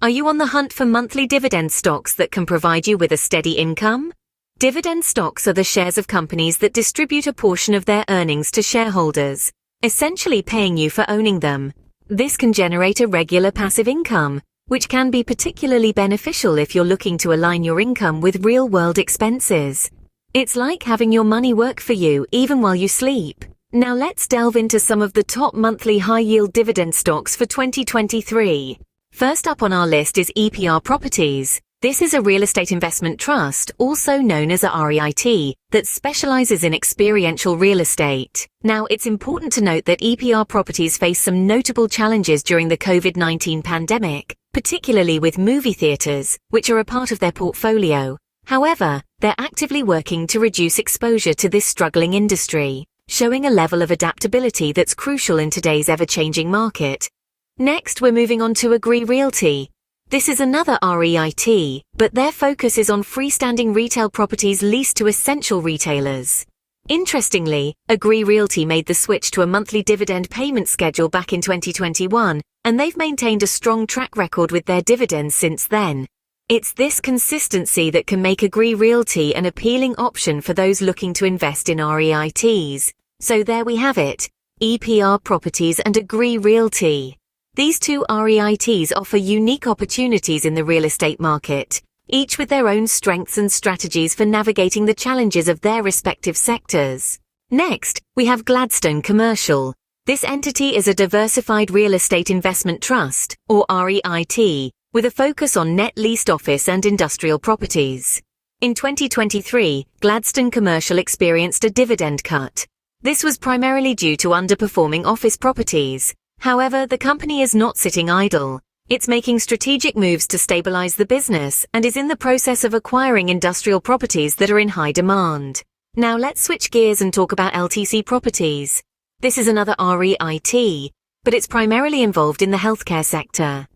Are you on the hunt for monthly dividend stocks that can provide you with a steady income? Dividend stocks are the shares of companies that distribute a portion of their earnings to shareholders, essentially paying you for owning them. This can generate a regular passive income, which can be particularly beneficial if you're looking to align your income with real-world expenses. It's like having your money work for you even while you sleep. Now let's delve into some of the top monthly high-yield dividend stocks for 2023. First up on our list is EPR Properties. This is a real estate investment trust, also known as a REIT, that specializes in experiential real estate. Now, it's important to note that EPR Properties faced some notable challenges during the COVID-19 pandemic, particularly with movie theaters, which are a part of their portfolio. However, they're actively working to reduce exposure to this struggling industry, showing a level of adaptability that's crucial in today's ever-changing market. Next, we're moving on to Green Realty. This is another REIT, but their focus is on freestanding retail properties leased to essential retailers. Interestingly, Green Realty made the switch to a monthly dividend payment schedule back in 2021, and they've maintained a strong track record with their dividends since then. It's this consistency that can make Green Realty an appealing option for those looking to invest in REITs. So there we have it, EPR Properties and Green Realty. These two REITs offer unique opportunities in the real estate market, each with their own strengths and strategies for navigating the challenges of their respective sectors. Next, we have Gladstone Commercial. This entity is a diversified real estate investment trust, or REIT, with a focus on net leased office and industrial properties. In 2023, Gladstone Commercial experienced a dividend cut. This was primarily due to underperforming office properties. However, the company is not sitting idle. It's making strategic moves to stabilize the business and is in the process of acquiring industrial properties that are in high demand. Now let's switch gears and talk about LTC Properties. This is another REIT, but it's primarily involved in the healthcare sector.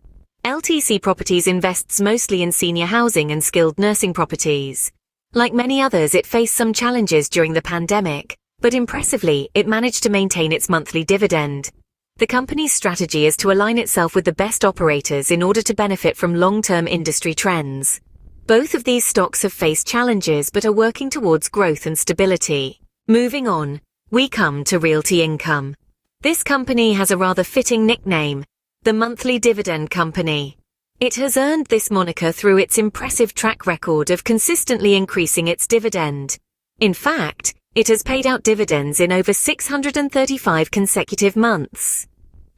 LTC Properties invests mostly in senior housing and skilled nursing properties. Like many others, it faced some challenges during the pandemic, but impressively, it managed to maintain its monthly dividend. The company's strategy is to align itself with the best operators in order to benefit from long-term industry trends. Both of these stocks have faced challenges but are working towards growth and stability. Moving on, we come to Realty Income. This company has a rather fitting nickname, the Monthly Dividend Company. It has earned this moniker through its impressive track record of consistently increasing its dividend. In fact, it has paid out dividends in over 635 consecutive months.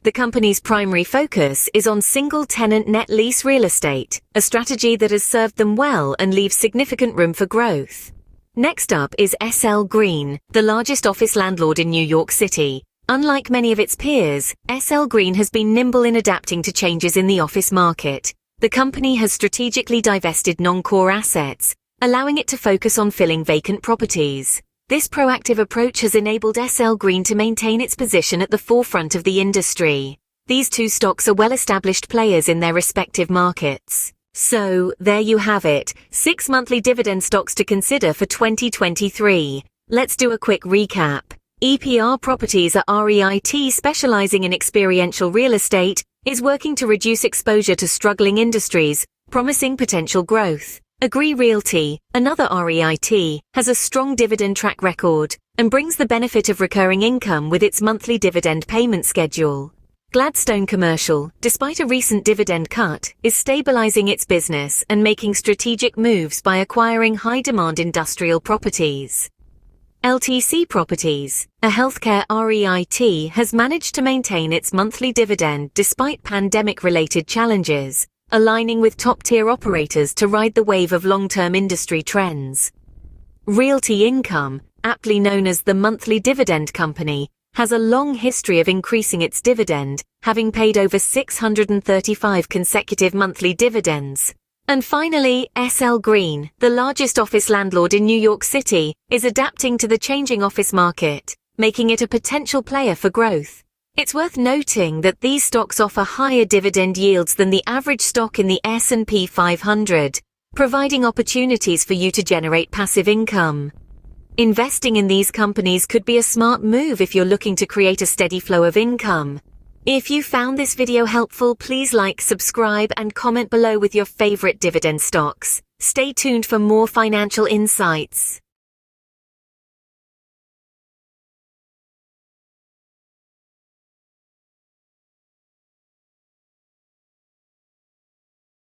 The company's primary focus is on single-tenant net lease real estate, a strategy that has served them well and leaves significant room for growth. Next up is SL Green, the largest office landlord in New York City. Unlike many of its peers, SL Green has been nimble in adapting to changes in the office market. The company has strategically divested non-core assets, allowing it to focus on filling vacant properties. This proactive approach has enabled SL Green to maintain its position at the forefront of the industry. These two stocks are well-established players in their respective markets. So, there you have it, 6 monthly dividend stocks to consider for 2023. Let's do a quick recap. EPR Properties, a REIT specializing in experiential real estate, is working to reduce exposure to struggling industries, promising potential growth. Green Realty, another REIT, has a strong dividend track record and brings the benefit of recurring income with its monthly dividend payment schedule. Gladstone Commercial, despite a recent dividend cut, is stabilizing its business and making strategic moves by acquiring high-demand industrial properties. LTC Properties, a healthcare REIT, has managed to maintain its monthly dividend despite pandemic-related challenges, aligning with top-tier operators to ride the wave of long-term industry trends. Realty Income, aptly known as the Monthly Dividend Company, has a long history of increasing its dividend, having paid over 635 consecutive monthly dividends. And finally, SL Green, the largest office landlord in New York City, is adapting to the changing office market, making it a potential player for growth. It's worth noting that these stocks offer higher dividend yields than the average stock in the S&P 500, providing opportunities for you to generate passive income. Investing in these companies could be a smart move if you're looking to create a steady flow of income. If you found this video helpful, please like, subscribe, and comment below with your favorite dividend stocks. Stay tuned for more financial insights.